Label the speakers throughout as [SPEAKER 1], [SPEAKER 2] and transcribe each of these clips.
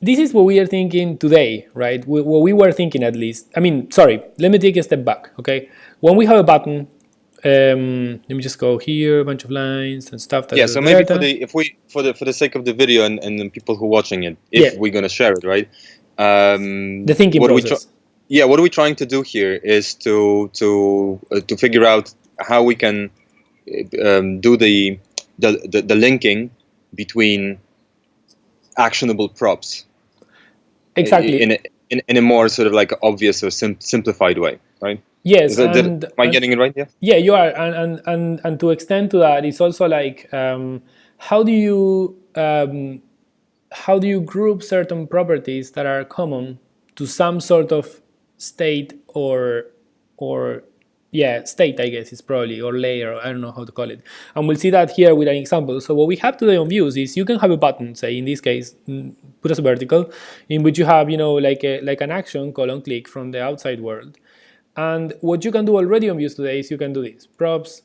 [SPEAKER 1] this is what we are thinking today, right? What we were thinking at least. I mean, sorry, let me take a step back, okay? When we have a button, let me just go here, a bunch of lines and stuff. Da,
[SPEAKER 2] Yeah,
[SPEAKER 1] da,
[SPEAKER 2] so
[SPEAKER 1] da,
[SPEAKER 2] maybe
[SPEAKER 1] da, da.
[SPEAKER 2] for the sake of the video and the people who are watching it,
[SPEAKER 1] Yeah,
[SPEAKER 2] if we're gonna share it, right?
[SPEAKER 1] the thinking
[SPEAKER 2] What are we try
[SPEAKER 1] process.
[SPEAKER 2] Yeah, what are we trying to do here is to figure out how we can do the linking between actionable props
[SPEAKER 1] Exactly.
[SPEAKER 2] in a more sort of like obvious or simplified way, right?
[SPEAKER 1] Yes,
[SPEAKER 2] Is that, am I
[SPEAKER 1] and
[SPEAKER 2] getting it right? Yeah.
[SPEAKER 1] yeah, you are, and to extend to that, it's also like how do you how do you group certain properties that are common to some sort of state or yeah, state, I guess is probably, or layer, I don't know how to call it. And we'll see that here with an example. So what we have today on views is you can have a button, say in this case, put as a vertical, in which you have, like an action colon click from the outside world. And what you can do already on views today is you can do this. Props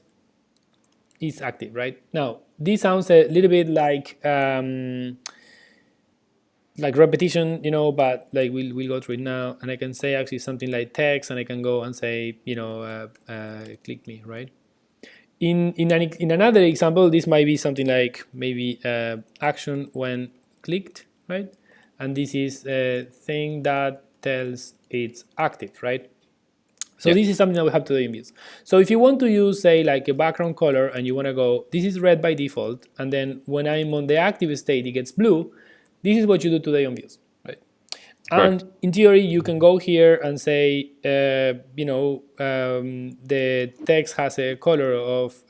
[SPEAKER 1] is active, right? Now, this sounds a little bit like repetition, but like we'll go through it now, and I can say actually something like text, and I can go and say, click me, right? In another example, this might be something like maybe action when clicked, right? And this is a thing that tells it's active, right? So
[SPEAKER 2] Yeah.
[SPEAKER 1] this is something that we have to do in views. So if you want to use, say, like a background color, and you want to go, this is red by default, and then when I'm on the active state, it gets blue. This is what you do today on views, right?
[SPEAKER 2] Correct.
[SPEAKER 1] And in theory, you can go here and say, the text has a color of,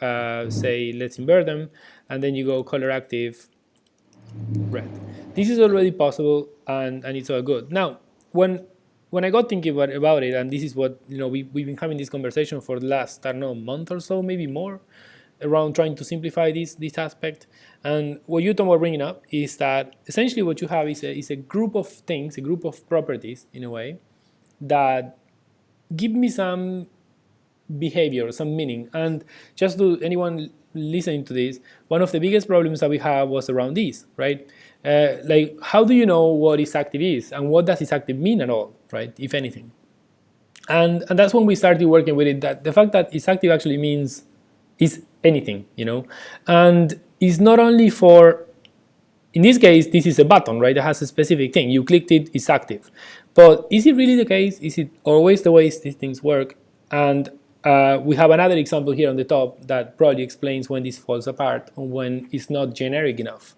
[SPEAKER 1] say, let's invert them, and then you go color active red. This is already possible, and it's all good. Now, when I got thinking about it, and this is what we've been having this conversation for the last, I don't know, month or so, maybe more, around trying to simplify this aspect. And what you, Tom, were bringing up is that essentially what you have is a group of things, a group of properties in a way that give me some behavior, some meaning. And just to anyone listening to this, one of the biggest problems that we have was around this, right? Like, how do you know what is active is, and what does is active mean at all, right? If anything. And that's when we started working with it. That the fact that it's active actually means is anything, and it's not only for. In this case, this is a button, right? That has a specific thing. You clicked it, it's active. But is it really the case? Is it always the way these things work? And we have another example here on the top that probably explains when this falls apart and when it's not generic enough.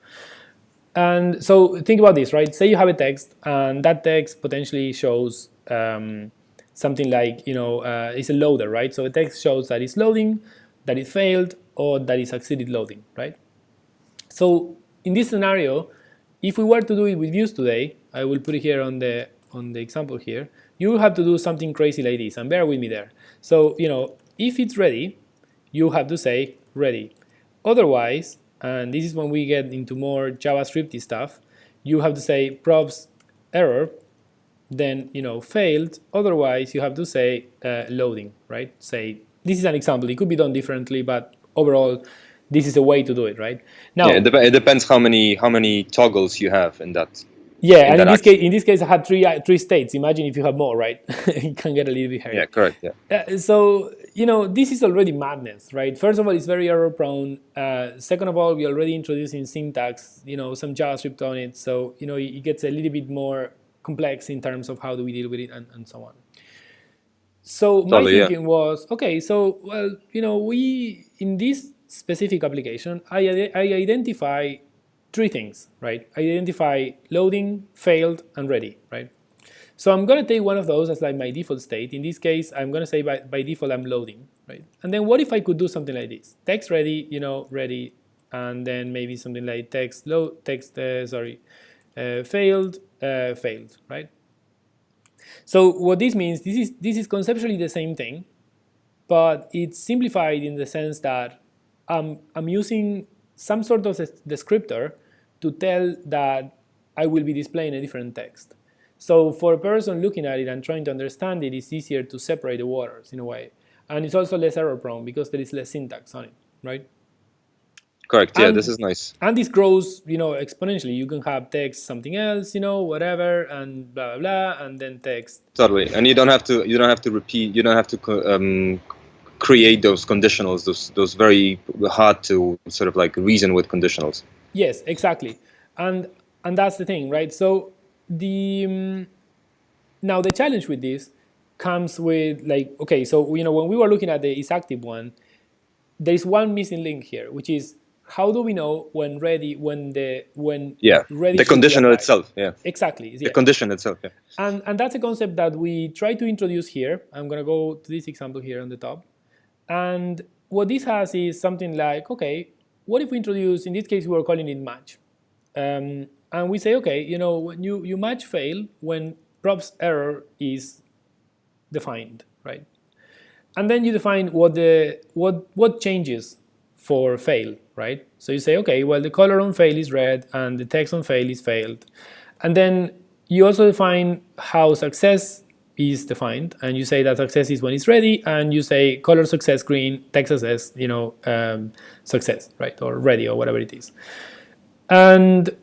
[SPEAKER 1] And so think about this, right? Say you have a text, and that text potentially shows something like, it's a loader, right? So the text shows that it's loading, that it failed, or that it succeeded loading, right? So in this scenario, if we were to do it with views today, I will put it here on the example here, you will have to do something crazy like this, and bear with me there. So, if it's ready, you have to say ready. Otherwise, and this is when we get into more JavaScripty stuff, you have to say props error, then failed. Otherwise, you have to say loading, right? Say, this is an example. It could be done differently, but overall, this is a way to do it, right?
[SPEAKER 2] Yeah,
[SPEAKER 1] Now,
[SPEAKER 2] it depends how many toggles you have
[SPEAKER 1] yeah,
[SPEAKER 2] in
[SPEAKER 1] and
[SPEAKER 2] that action.
[SPEAKER 1] in this case, I had three states. Imagine if you have more, right? It can get a little bit
[SPEAKER 2] Yeah,
[SPEAKER 1] hairy.
[SPEAKER 2] correct. Yeah.
[SPEAKER 1] So this is already madness, right? First of all, it's very error prone. Second of all, we're already introducing syntax, some JavaScript on it, so it gets a little bit more complex in terms of how do we deal with it, and so on. So my
[SPEAKER 2] Totally. Yeah.
[SPEAKER 1] thinking was, okay, so well, we in this specific application, I identify three things, right? I identify loading, failed, and ready, right? So I'm gonna take one of those as like my default state. In this case, I'm gonna say by default I'm loading, right? And then what if I could do something like this? Text ready, ready, and then maybe something like failed, failed, right? So what this means, this is conceptually the same thing, but it's simplified in the sense that I'm using some sort of descriptor to tell that I will be displaying a different text. So for a person looking at it and trying to understand it, it's easier to separate the waters in a way. And it's also less error prone because there is less syntax on it, right?
[SPEAKER 2] Correct. Yeah, this
[SPEAKER 1] and
[SPEAKER 2] is nice.
[SPEAKER 1] and this grows, exponentially. You can have text something else, whatever, and blah blah blah, and then text.
[SPEAKER 2] Totally. And you don't have to repeat. You don't have to create those conditionals. Those very hard to sort of like reason with conditionals.
[SPEAKER 1] Yes, exactly, and and that's the thing, right? So the now the challenge with this comes with, like, okay, so when we were looking at the is active one, there is one missing link here, which is how do we know when
[SPEAKER 2] Yeah.
[SPEAKER 1] ready
[SPEAKER 2] The
[SPEAKER 1] should be
[SPEAKER 2] conditional
[SPEAKER 1] applied?
[SPEAKER 2] itself. Yeah.
[SPEAKER 1] Exactly,
[SPEAKER 2] The
[SPEAKER 1] yeah.
[SPEAKER 2] condition itself. Yeah.
[SPEAKER 1] And that's a concept that we try to introduce here. I'm going to go to this example here on the top. And what this has is something like, okay, what if we introduce, in this case, we were calling it match. And we say, okay, when you match fail when props error is defined, right? And then you define what changes for fail, right? So you say, okay, well, the color on fail is red and the text on fail is failed. And then you also define how success is defined, and you say that success is when it's ready, and you say color success green, text success, success, right, or ready, or whatever it is. And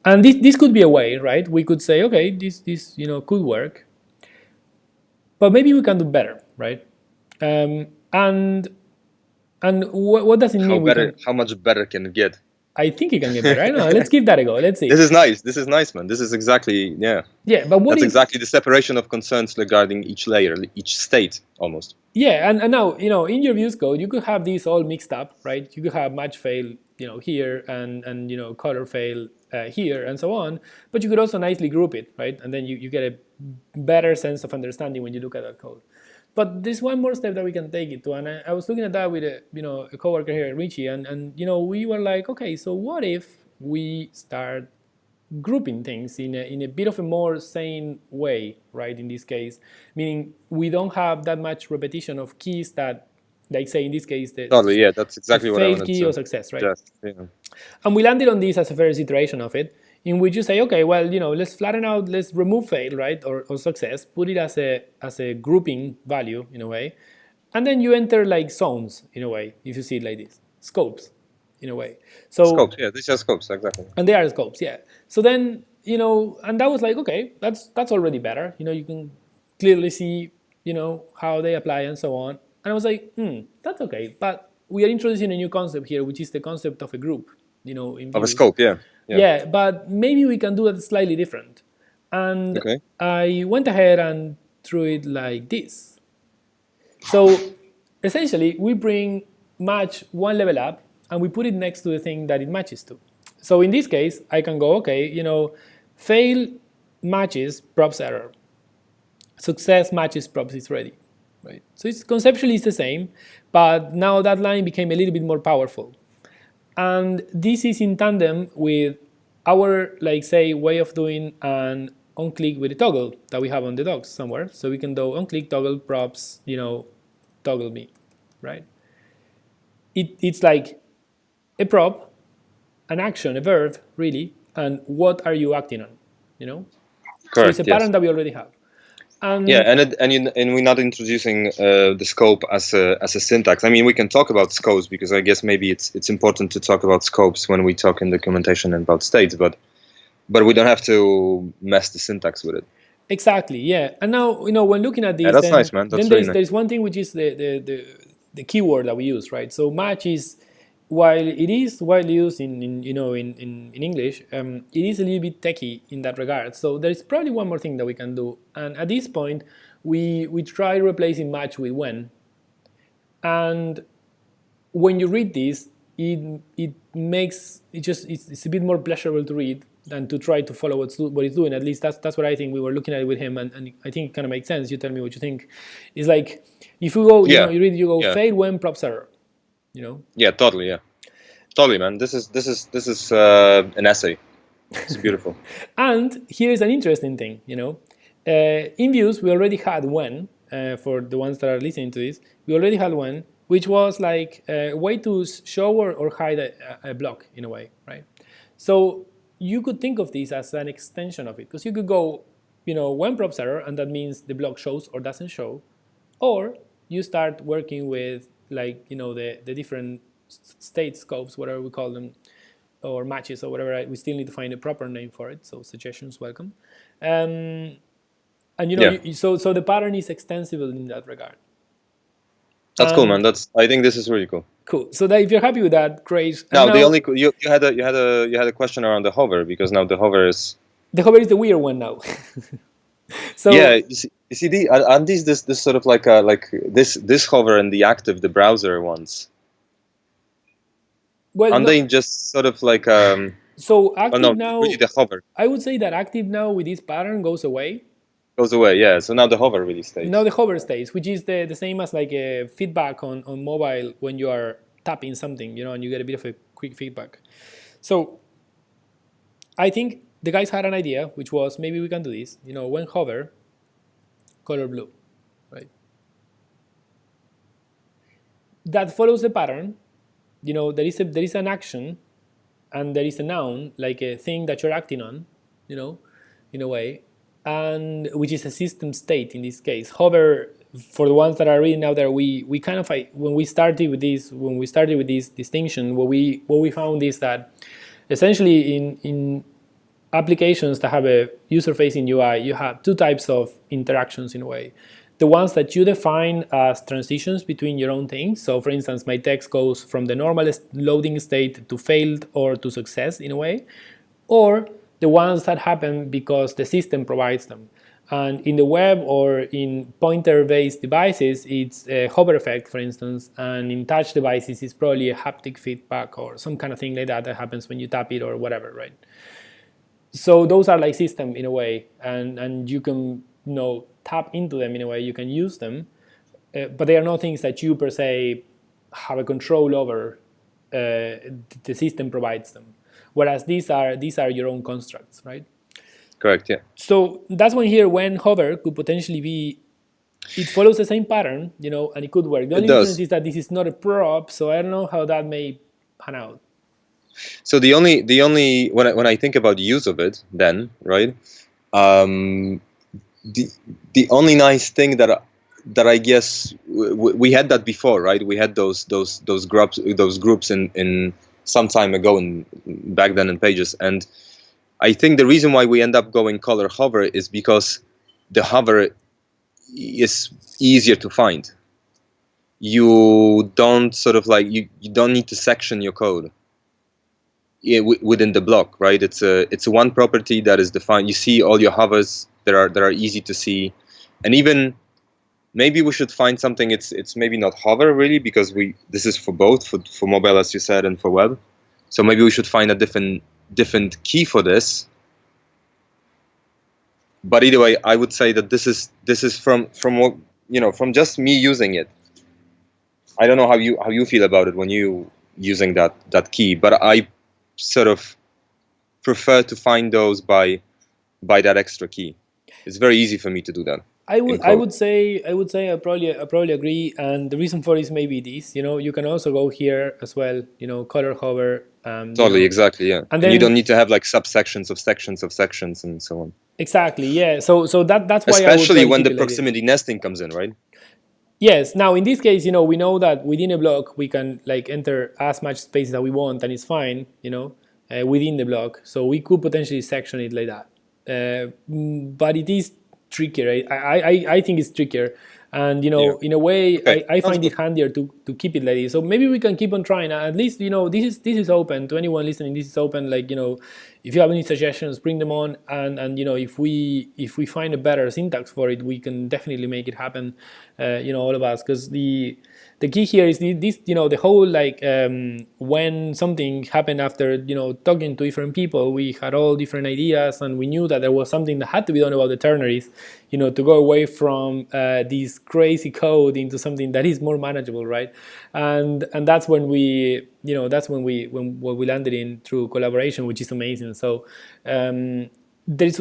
[SPEAKER 1] this could be a way, right? We could say, okay, this could work, but maybe we can do better, right? And what does it
[SPEAKER 2] How
[SPEAKER 1] mean we
[SPEAKER 2] better?
[SPEAKER 1] can?
[SPEAKER 2] How much better can it get?
[SPEAKER 1] I think it can get better. I don't know. Let's give that a go. Let's see.
[SPEAKER 2] This is nice. This is nice, man. This is exactly, yeah.
[SPEAKER 1] Yeah, but what
[SPEAKER 2] That's
[SPEAKER 1] if?
[SPEAKER 2] exactly the separation of concerns regarding each layer, each state, almost.
[SPEAKER 1] Yeah, and now in your views code you could have these all mixed up, right? You could have match fail, here, and color fail here, and so on. But you could also nicely group it, right? And then you get a better sense of understanding when you look at that code. But there's one more step that we can take it to, and I was looking at that with a coworker here, Richie, and we were like, okay, so what if we start grouping things in a bit of a more sane way, right? In this case, meaning we don't have that much repetition of keys that, like, say in this case,
[SPEAKER 2] Totally, yeah. That's
[SPEAKER 1] the
[SPEAKER 2] exactly what I
[SPEAKER 1] failed
[SPEAKER 2] wanted
[SPEAKER 1] key or
[SPEAKER 2] to
[SPEAKER 1] success, right?
[SPEAKER 2] suggest. Yeah.
[SPEAKER 1] And we landed on this as a first iteration of it, in which you say, okay, well, let's flatten out, let's remove fail, right, or success, put it as a grouping value in a way, and then you enter like zones in a way, if you see it like this, scopes in a way. So
[SPEAKER 2] Scopes, yeah. These are scopes, exactly.
[SPEAKER 1] and they are scopes, yeah. So then and that was like, okay, that's already better. You can clearly see how they apply and so on. And I was like, that's okay, but we are introducing a new concept here, which is the concept of a group, in
[SPEAKER 2] Of a
[SPEAKER 1] views.
[SPEAKER 2] scope, yeah. Yeah.
[SPEAKER 1] Yeah, but maybe we can do it slightly different. And
[SPEAKER 2] Okay.
[SPEAKER 1] I went ahead and threw it like this. So essentially, we bring match one level up and we put it next to the thing that it matches to. So in this case, I can go, okay, fail matches props error. Success matches props is ready. Right? So it's conceptually it's the same, but now that line became a little bit more powerful. And this is in tandem with our, like, say, way of doing an on-click with a toggle that we have on the docs somewhere. So we can do on-click toggle props, toggle me, right? It's like a prop, an action, a verb, really, and what are you acting on, So it's
[SPEAKER 2] Correct,
[SPEAKER 1] a
[SPEAKER 2] yes.
[SPEAKER 1] pattern that we already have.
[SPEAKER 2] Yeah, and we're not introducing the scope as a syntax. I mean, we can talk about scopes because I guess maybe it's important to talk about scopes when we talk in documentation about states, but we don't have to mess the syntax with it.
[SPEAKER 1] Exactly, yeah. And now, when looking at this,
[SPEAKER 2] Yeah, that's nice, man. That's
[SPEAKER 1] then
[SPEAKER 2] really nice.
[SPEAKER 1] there's one thing, which is the keyword that we use, right? So match is, while it is widely used in English, it is a little bit techy in that regard. So there's probably one more thing that we can do. And at this point, we try replacing match with when. And when you read this, it makes it just it's a bit more pleasurable to read than to try to follow what it's doing. At least that's what I think. We were looking at it with him, and I think it kind of makes sense. You tell me what you think. It's like if you go,
[SPEAKER 2] Yeah.
[SPEAKER 1] you read, you go
[SPEAKER 2] Yeah.
[SPEAKER 1] fail when props error.
[SPEAKER 2] Yeah, totally. Yeah, totally, man. This is an essay. It's beautiful.
[SPEAKER 1] And here is an interesting thing. In views we already had when, for the ones that are listening to this, we already had when, which was like a way to show or hide a block in a way, right? So you could think of this as an extension of it, because you could go, when props error, and that means the block shows or doesn't show, or you start working with, like, the different state scopes, whatever we call them, or matches or whatever. We still need to find a proper name for it. So suggestions welcome. Um, and
[SPEAKER 2] Yeah,
[SPEAKER 1] so the pattern is extensible in that regard.
[SPEAKER 2] that's cool, man.
[SPEAKER 1] And
[SPEAKER 2] That's I think this is really cool.
[SPEAKER 1] cool. So that if you're happy with that, great. And
[SPEAKER 2] Now the
[SPEAKER 1] now
[SPEAKER 2] only you had a question around the hover, because now the hover is
[SPEAKER 1] the hover is the weird one now.
[SPEAKER 2] yeah.
[SPEAKER 1] So
[SPEAKER 2] You see aren't these this sort of like this hover and the active, the browser ones,
[SPEAKER 1] well,
[SPEAKER 2] aren't
[SPEAKER 1] no.
[SPEAKER 2] they just sort of like
[SPEAKER 1] So
[SPEAKER 2] oh
[SPEAKER 1] active
[SPEAKER 2] no, really
[SPEAKER 1] now,
[SPEAKER 2] the hover
[SPEAKER 1] I would say that active now with this pattern goes away.
[SPEAKER 2] goes away, yeah. So now the hover really
[SPEAKER 1] Now
[SPEAKER 2] stays.
[SPEAKER 1] the hover stays, which is the same as like a feedback on mobile when you are tapping something, and you get a bit of a quick feedback. So I think the guys had an idea, which was maybe we can do this. When hover, color blue, right? That follows the pattern. There is an action, and there is a noun, like a thing that you're acting on, in a way, and which is a system state in this case. Hover, for the ones that are reading out there, we kind of when we started with this distinction, what we found is that essentially in applications that have a user-facing UI, you have two types of interactions in a way. The ones that you define as transitions between your own things. So for instance, my text goes from the normal loading state to failed or to success in a way, or the ones that happen because the system provides them. And in the web or in pointer-based devices, it's a hover effect, for instance, and in touch devices, it's probably a haptic feedback or some kind of thing like that happens when you tap it or whatever, right? So those are like system in a way, and you can tap into them in a way, you can use them, but they are not things that you per se have a control over. The system provides them, whereas these are your own constructs, right?
[SPEAKER 2] Correct, yeah.
[SPEAKER 1] So that's when hover could potentially be, it follows the same pattern, and it could work. The
[SPEAKER 2] It
[SPEAKER 1] only difference
[SPEAKER 2] does.
[SPEAKER 1] is that this is not a prop, so I don't know how that may pan out.
[SPEAKER 2] So the only when I think about use of it, then right, um, the only nice thing that I guess we had that before, right? We had those groups in some time ago and back then in Pages, and I think the reason why we end up going color hover is because the hover is easier to find. You don't sort of like you don't need to section your code within the block, right? It's a one property that is defined. You see all your hovers that are easy to see, and even maybe we should find something. It's maybe not hover really, because this is for both for mobile, as you said, and for web. So maybe we should find a different key for this. But either way, I would say that this is from what from just me using it. I don't know how you feel about it when you using that key, but I sort of prefer to find those by that extra key. It's very easy for me to do that
[SPEAKER 1] I
[SPEAKER 2] in
[SPEAKER 1] would I
[SPEAKER 2] code.
[SPEAKER 1] would say I probably agree, and the reason for this may be this. You can also go here as well. Color hover.
[SPEAKER 2] Totally, exactly, yeah.
[SPEAKER 1] And
[SPEAKER 2] And you don't
[SPEAKER 1] then
[SPEAKER 2] need to have like subsections of sections of sections and so on.
[SPEAKER 1] exactly, yeah. So that's why I would
[SPEAKER 2] Especially
[SPEAKER 1] probably
[SPEAKER 2] when
[SPEAKER 1] keep
[SPEAKER 2] the
[SPEAKER 1] it like this.
[SPEAKER 2] proximity nesting comes in, right?
[SPEAKER 1] Yes. Now in this case, we know that within a block we can like enter as much space that we want, and it's fine. Within the block, so we could potentially section it like that. But it is trickier. I think it's trickier, and
[SPEAKER 2] Yeah.
[SPEAKER 1] in a way,
[SPEAKER 2] Okay.
[SPEAKER 1] I
[SPEAKER 2] Sounds
[SPEAKER 1] find it
[SPEAKER 2] good.
[SPEAKER 1] handier to keep it like this. So maybe we can keep on trying. At least this is open to anyone listening. This is open. Like if you have any suggestions, bring them on, and if we find a better syntax for it, we can definitely make it happen. All of us, because the key here is this, the whole like when something happened after talking to different people, we had all different ideas, and we knew that there was something that had to be done about the ternaries, to go away from this crazy code into something that is more manageable, right? And that's when when we landed in through collaboration, which is amazing. So there's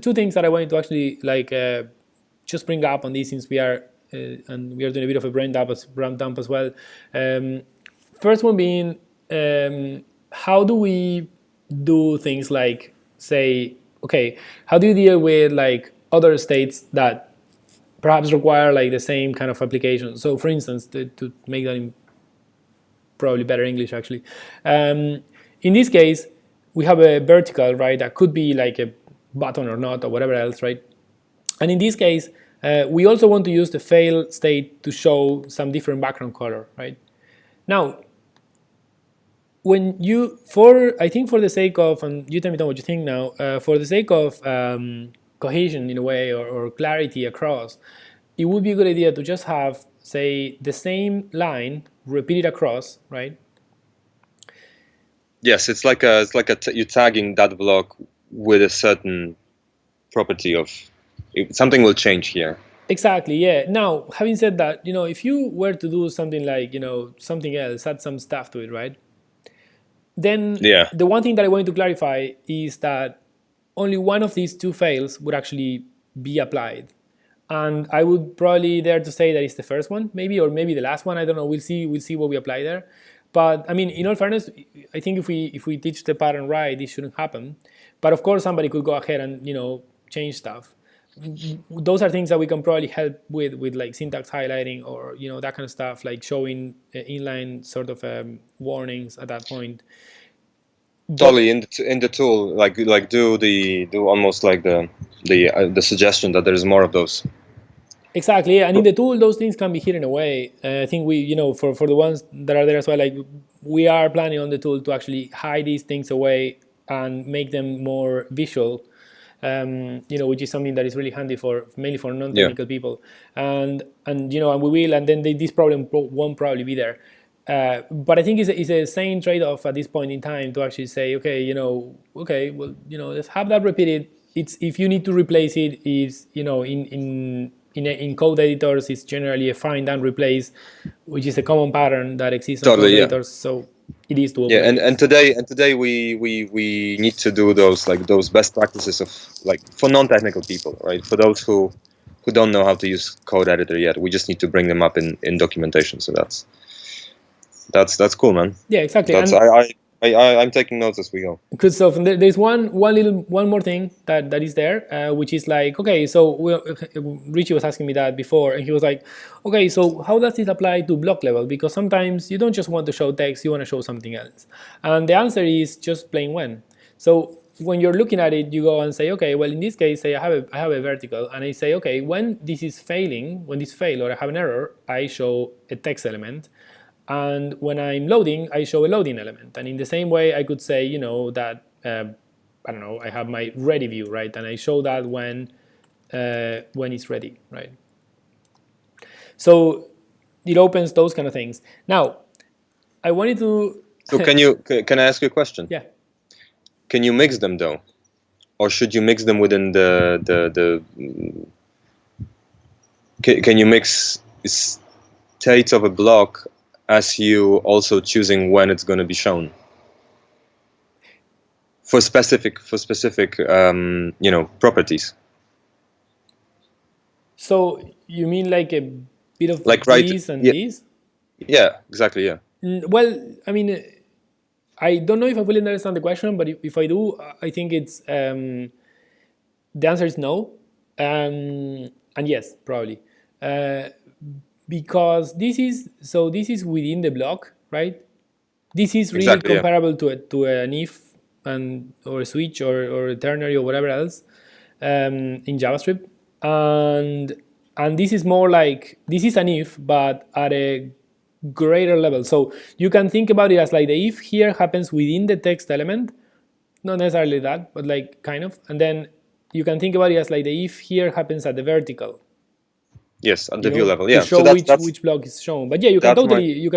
[SPEAKER 1] two things that I wanted to actually like just bring up on this, since we are and we are doing a bit of a brain dump as well. First one being, how do we do things like say, okay, how do you deal with like other states that perhaps require like the same kind of application? So for instance, to make that probably better English actually. In this case, we have a vertical, right? That could be like a button or not or whatever else, right? And in this case, we also want to use the fail state to show some different background color, right? Now, when you, I think for the sake of, and you tell me what you think now, for the sake of cohesion in a way, or clarity across, it would be a good idea to just have, say, the same line repeated across, right?
[SPEAKER 2] Yes, it's like you're tagging that block with a certain property of something will change here.
[SPEAKER 1] Exactly, yeah. Now, having said that, if you were to do something like, something else, add some stuff to it, right? Then
[SPEAKER 2] Yeah.
[SPEAKER 1] the one thing that I wanted to clarify is that only one of these two fails would actually be applied. And I would probably dare to say that it's the first one, maybe, or maybe the last one. I don't know. We'll see what we apply there. But I mean, in all fairness, I think if we teach the pattern right, this shouldn't happen. But of course, somebody could go ahead and change stuff. Those are things that we can probably help with like syntax highlighting, or that kind of stuff, like showing inline sort of warnings at that point.
[SPEAKER 2] Totally, in the tool, like do almost like the suggestion that there's more of those.
[SPEAKER 1] Exactly, and in the tool, those things can be hidden away. I think we, for the ones that are there as well, like we are planning on the tool to actually hide these things away and make them more visual. Which is something that is really handy mainly for non-technical people, and and we will, and then this problem won't probably be there. But I think it's a sane trade-off at this point in time to actually say, okay, well, let's have that repeated. It's, if you need to replace it, is in code editors, it's generally a find and replace, which is a common pattern that exists on code editors. So it is doable.
[SPEAKER 2] Yeah, and today we need to do those best practices of, like, for non-technical people, right? For those who don't know how to use code editor yet, we just need to bring them up in documentation. So that's cool, man.
[SPEAKER 1] Yeah, exactly.
[SPEAKER 2] I'm taking notes as we go.
[SPEAKER 1] Good stuff. And there's one more thing that is there, which is like, okay, so Richie was asking me that before, and he was like, okay, so how does this apply to block level? Because sometimes you don't just want to show text, you want to show something else. And the answer is just plain when. So when you're looking at it, you go and say, okay, well, in this case, say I have a vertical, and I say, okay, when this is failing, when this fails or I have an error, I show a text element. And when I'm loading, I show a loading element. And in the same way, I could say, that, I don't know, I have my ready view, right? And I show that when it's ready, right? So it opens those kind of things. Now, I wanted to...
[SPEAKER 2] So can I ask you a question?
[SPEAKER 1] Yeah.
[SPEAKER 2] Can you mix them, though? Or should you mix them within the can you mix states of a block as you also choosing when it's going to be shown for specific properties?
[SPEAKER 1] So you mean like a bit of
[SPEAKER 2] like
[SPEAKER 1] these and these?
[SPEAKER 2] Yeah, exactly. Yeah.
[SPEAKER 1] Well, I mean, I don't know if I fully understand the question, but if I do, I think it's the answer is no, and yes, probably. Because this is within the block, right? This is really comparable to an if or a switch or a ternary or whatever else in JavaScript, and this is more like, this is an if but at a greater level. So you can think about it as like the if here happens within the text element, not necessarily that, but like kind of, and then you can think about it as like the if here happens at the vertical.
[SPEAKER 2] Yes, at the view level, yeah.
[SPEAKER 1] To show which block is shown. But yeah, you can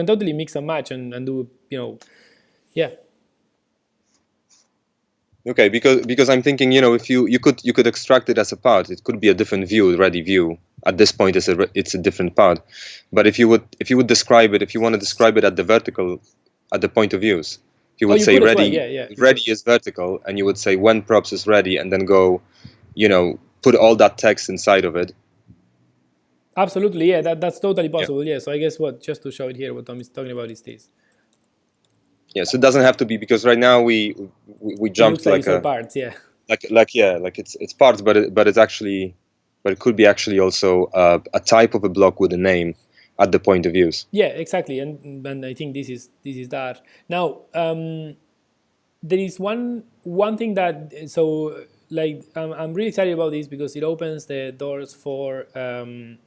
[SPEAKER 1] totally mix and match and do, yeah.
[SPEAKER 2] Okay, because I'm thinking, if you could extract it as a part, it could be a different view, ready view. At this point, it's a different part. But if you would describe it, if you want to describe it at the vertical, at the point of views, you would say ready.
[SPEAKER 1] Well.
[SPEAKER 2] Ready is vertical, and you would say when props is ready, and then go, put all that text inside of it.
[SPEAKER 1] Absolutely, yeah, that's totally possible. Yeah. So I guess just to show it here, what Tom is talking about is this.
[SPEAKER 2] Yeah, so it doesn't have to be, because right now we jumped like
[SPEAKER 1] parts, yeah.
[SPEAKER 2] Like it's parts, but it could be actually also a type of a block with a name, at the point of use.
[SPEAKER 1] Yeah, exactly, and I think this is that. Now, there is one thing that, so like I'm really excited about this because it opens the doors for the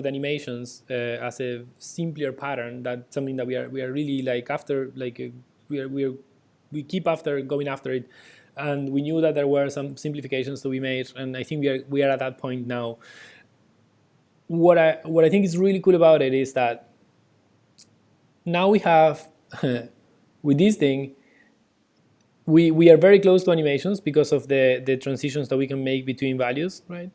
[SPEAKER 1] animations as a simpler pattern. That's something that we are really like after, like we keep after going after it, and we knew that there were some simplifications to be made, and I think we are at that point now. What I think is really cool about it is that now we have with this thing, we are very close to animations because of the transitions that we can make between values, right?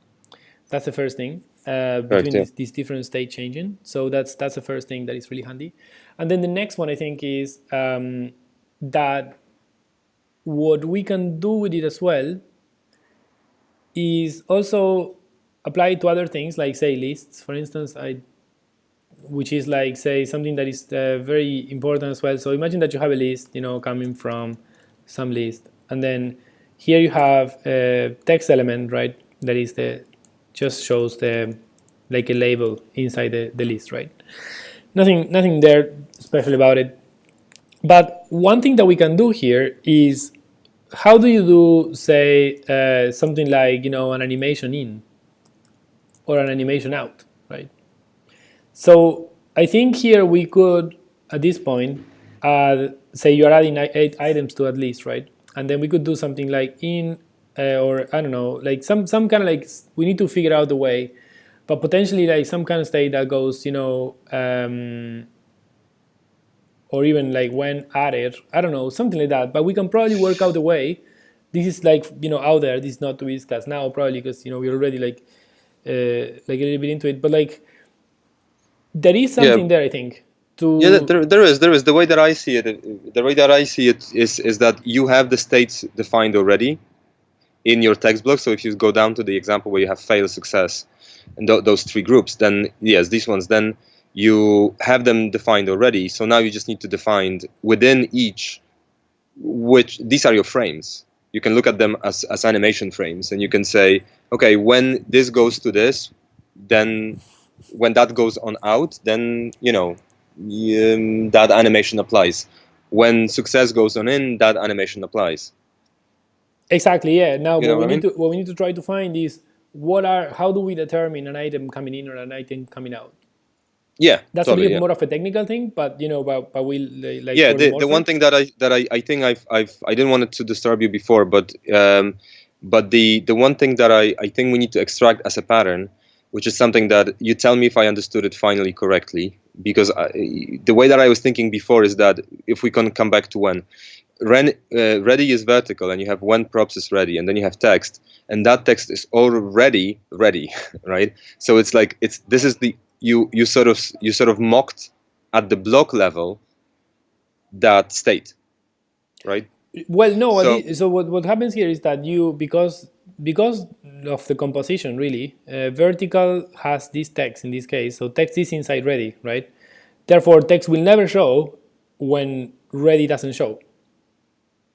[SPEAKER 1] That's the first thing,
[SPEAKER 2] Correct.
[SPEAKER 1] between
[SPEAKER 2] Yeah.
[SPEAKER 1] these different state changing. So that's the first thing that is really handy. And then the next one I think is that what we can do with it as well is also apply to other things, like say lists, for instance. Which is like say something that is very important as well. So imagine that you have a list, coming from some list, and then here you have a text element, right? That is just shows the like a label inside the list, right? Nothing there special about it. But one thing that we can do here is how do you do say something like an animation in or an animation out, right? So I think here we could, at this point, say you're adding 8 items to at least, right? And then we could do something like in, or I don't know, like some kind of like, we need to figure out the way, but potentially like some kind of state that goes, or even like when added, I don't know, something like that. But we can probably work out the way. This is like, out there. This is not to be discussed now, probably because, we're already like a little bit into it. But like, there is
[SPEAKER 2] Yeah.
[SPEAKER 1] something there, I think.
[SPEAKER 2] Yeah,
[SPEAKER 1] To
[SPEAKER 2] there is. The way that I see it, is that you have the states defined already in your text block. So if you go down to the example where you have fail, success, and those three groups, then yes, these ones, then you have them defined already. So now you just need to define within each, which these are your frames. You can look at them as animation frames, and you can say, okay, when this goes to this, then when that goes on out, then that animation applies. When success goes on in, that animation applies.
[SPEAKER 1] exactly, yeah. Now,
[SPEAKER 2] You know what I mean?
[SPEAKER 1] what we need to try to find is how do we determine an item coming in or an item coming out?
[SPEAKER 2] Yeah,
[SPEAKER 1] That's a
[SPEAKER 2] totally.
[SPEAKER 1] little
[SPEAKER 2] Yeah.
[SPEAKER 1] more of a technical thing, but but we like
[SPEAKER 2] Yeah,
[SPEAKER 1] for the
[SPEAKER 2] the
[SPEAKER 1] morpher.
[SPEAKER 2] one thing that I think I didn't want it to disturb you before, but the one thing that I think we need to extract as a pattern, which is something that you tell me if I understood it finally correctly, because the way that I was thinking before is that if we can come back to when ready is vertical, and you have when props is ready, and then you have text, and that text is already ready, right? So it's like this is the you sort of mocked at the block level that state, right?
[SPEAKER 1] Well, no.
[SPEAKER 2] So
[SPEAKER 1] So what happens here is that you because of the composition, really, vertical has this text in this case. So text is inside ready, right? Therefore, text will never show when ready doesn't show.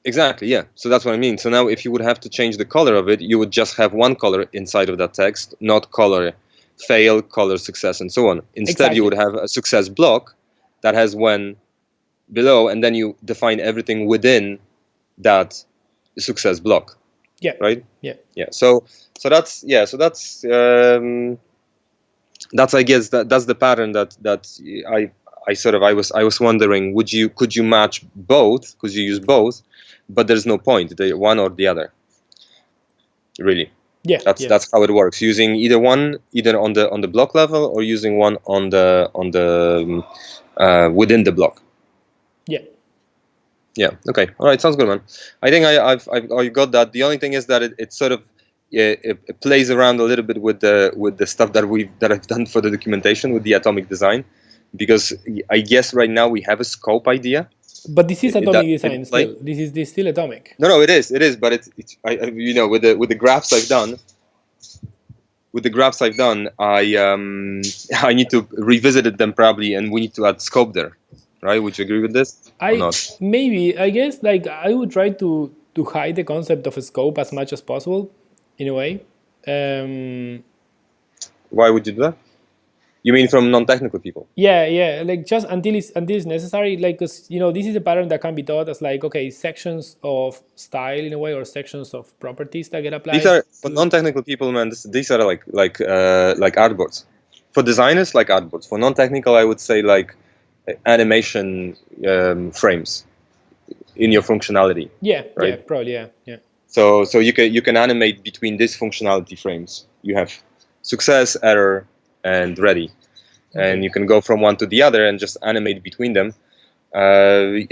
[SPEAKER 2] exactly, yeah. So that's what I mean. So now if you would have to change the color of it, you would just have one color inside of that text, not color fail, color success, and so on. Instead, you would
[SPEAKER 1] Exactly.
[SPEAKER 2] have a success block that has when below, and then you define everything within that success block,
[SPEAKER 1] Yeah.
[SPEAKER 2] right?
[SPEAKER 1] Yeah.
[SPEAKER 2] Yeah. So that's I guess that's the pattern that I was wondering, could you match both? Could you use both? But there's no point, the one or the other, really.
[SPEAKER 1] Yeah. Yeah.
[SPEAKER 2] That's how it works, using either one, either on the block level, or using one on the within the block.
[SPEAKER 1] Yeah.
[SPEAKER 2] Yeah. Okay. All right. Sounds good, man. I think I got that. The only thing is that it sort of it plays around a little bit with the stuff that I've done for the documentation with the atomic design, because I guess right now we have a scope idea.
[SPEAKER 1] But this is atomic
[SPEAKER 2] That
[SPEAKER 1] design
[SPEAKER 2] in play.
[SPEAKER 1] still. This still atomic.
[SPEAKER 2] No, it is, but it's with the graphs I've done. With the graphs I've done, I need to revisit them probably, and we need to add scope there, right? Would you agree with this or not?
[SPEAKER 1] I guess like I would try to hide the concept of a scope as much as possible, in a way.
[SPEAKER 2] Why would you do that? You mean from non-technical people?
[SPEAKER 1] Yeah, like just until it's necessary, like, because this is a pattern that can be taught as like, okay, sections of style in a way, or sections of properties that get
[SPEAKER 2] These
[SPEAKER 1] applied
[SPEAKER 2] are for
[SPEAKER 1] to.
[SPEAKER 2] non-technical people, man. These are like artboards. For designers, like artboards. For non-technical, I would say like animation frames in your functionality,
[SPEAKER 1] Yeah,
[SPEAKER 2] right?
[SPEAKER 1] probably, yeah.
[SPEAKER 2] So you can animate between these functionality frames. You have success, error, and ready, and
[SPEAKER 1] Okay.
[SPEAKER 2] you can go from one to the other and just animate between them.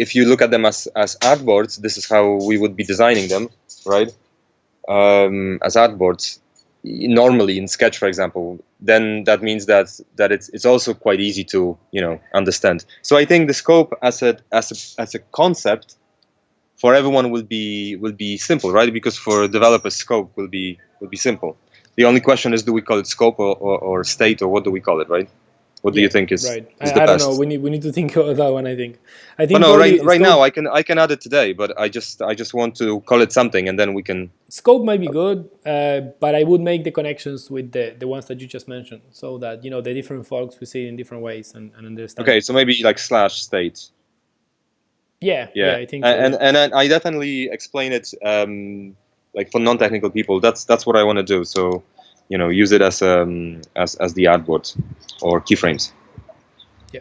[SPEAKER 2] If you look at them as artboards, this is how we would be designing them, right? As artboards, normally in Sketch, for example, then that means that it's also quite easy to understand. So I think the scope as a concept for everyone will be simple, right? Because for developers, scope will be simple. The only question is, do we call it scope or state, or what do we call it, right? What do you
[SPEAKER 1] Yeah,
[SPEAKER 2] think is
[SPEAKER 1] right.
[SPEAKER 2] is the
[SPEAKER 1] I don't know.
[SPEAKER 2] best?
[SPEAKER 1] We need to think about that one. I
[SPEAKER 2] But
[SPEAKER 1] think
[SPEAKER 2] no, right
[SPEAKER 1] probably
[SPEAKER 2] right now
[SPEAKER 1] scope.
[SPEAKER 2] I can add it today, but I just want to call it something, and then we can.
[SPEAKER 1] Scope might be good, but I would make the connections with the ones that you just mentioned, so that the different folks will see it in different ways and understand
[SPEAKER 2] Okay,
[SPEAKER 1] it.
[SPEAKER 2] so maybe like slash state.
[SPEAKER 1] Yeah,
[SPEAKER 2] Yeah,
[SPEAKER 1] I think so.
[SPEAKER 2] and
[SPEAKER 1] Yeah.
[SPEAKER 2] and, and I definitely explain it like for non-technical people. That's what I want to do. So, use it as the artboard or keyframes.
[SPEAKER 1] Yeah.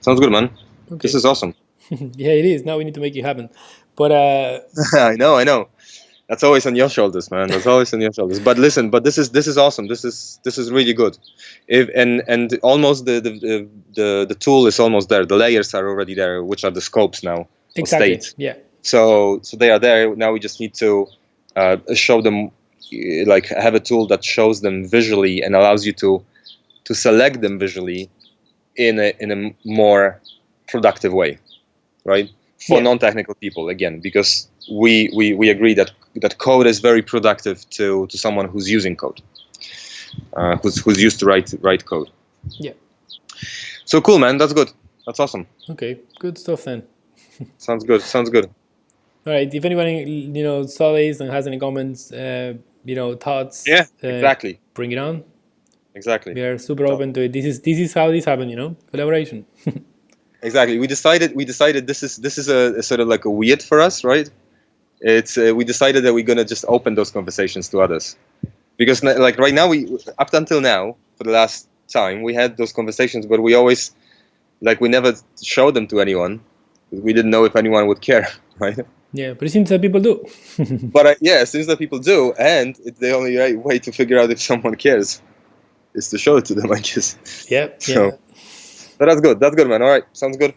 [SPEAKER 2] Sounds good, man. This
[SPEAKER 1] Okay.
[SPEAKER 2] is awesome.
[SPEAKER 1] Yeah, it is. Now we need to make it happen. But
[SPEAKER 2] I know. That's always on your shoulders, man. That's always on your shoulders. But listen, this is awesome. This is really good. If and almost the tool is almost there. The layers are already there, which are the scopes now or
[SPEAKER 1] exactly.
[SPEAKER 2] states.
[SPEAKER 1] Yeah.
[SPEAKER 2] So they are there. Now we just need to show them, like have a tool that shows them visually and allows you to select them visually in a more productive way, right? For
[SPEAKER 1] Yeah.
[SPEAKER 2] non-technical people, again, because we agree that code is very productive to someone who's using code, who's used to write code.
[SPEAKER 1] Yeah.
[SPEAKER 2] So cool, man. That's good. That's awesome.
[SPEAKER 1] Okay. Good stuff then.
[SPEAKER 2] Sounds good. Sounds good.
[SPEAKER 1] All right. If anybody saw this and has any comments, thoughts,
[SPEAKER 2] Yeah, exactly.
[SPEAKER 1] bring it on.
[SPEAKER 2] Exactly.
[SPEAKER 1] We are super open to it. This is how this happened. Collaboration.
[SPEAKER 2] Exactly. We decided this is a sort of like a weird for us, right? It's we decided that we're gonna just open those conversations to others, because like right now, we up until now, for the last time, we had those conversations, but we always, like, we never showed them to anyone. We didn't know if anyone would care, right?
[SPEAKER 1] Yeah, but it seems that people do.
[SPEAKER 2] But yeah, it seems that people do, and it's the only right way to figure out if someone cares is to show it to them, I guess.
[SPEAKER 1] Yeah.
[SPEAKER 2] So, but that's good. That's good, man. All right, sounds good.